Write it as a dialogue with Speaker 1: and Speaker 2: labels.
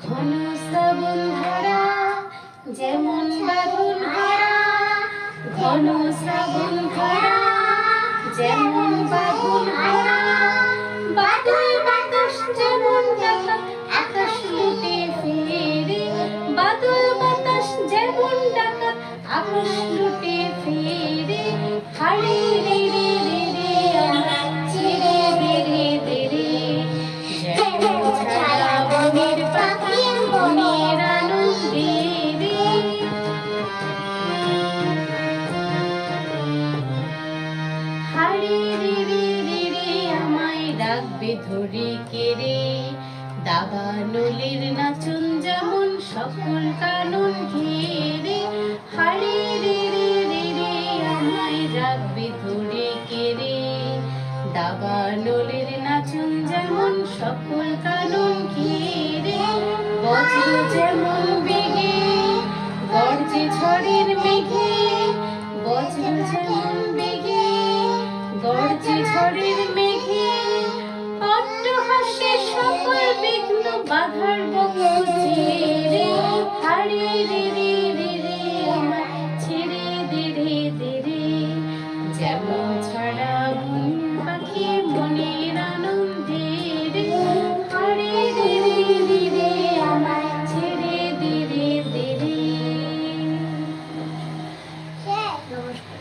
Speaker 1: ঘন শ্রাবণ ধারা যেমন বাদল হারা, ঘন শ্রাবণ ধারা যেমন বাদল হারা, বাদল বাতাস যেমন ডাকা আকাশ লুটে ফেরে, বাদল বাতাস যেমন ডাকা আকাশ লুটে ফেরে, হারে রে রে রে রে আমার ছেড়ে দে রে দে রে, যেমন ছাড়া বনের পাখি মনের আনন্দে রে। হারে রে রে রে রে আমায় ডাকবে ধরে কেড়ে, দাবা নলের নাচন যেমন সকল কানন ঘেরে, হারে রে রে রে রে আমায় ডাকবে ধরে কেড়ে, দাবা নলের নাচন যেমন সকল কানন ঘেরে, বজ্র যেমন বেগে গর্জে ঝড়ের মেঘে, বজ্র যেমন বেগে গর্জে ঝড়ের মেঘে, অট্টহাস্যে সকল বিঘ্ন বাধার বক্ষ ছেড়ে, হারে রে রে রে রে আমায় ছেড়ে দে রে দে রে, যেমন ছাড়া বন পাখি মনের আনন্দে রে, হারে রে রে রে রে আমায় ছেড়ে দে রে দে রে। নমস্কার।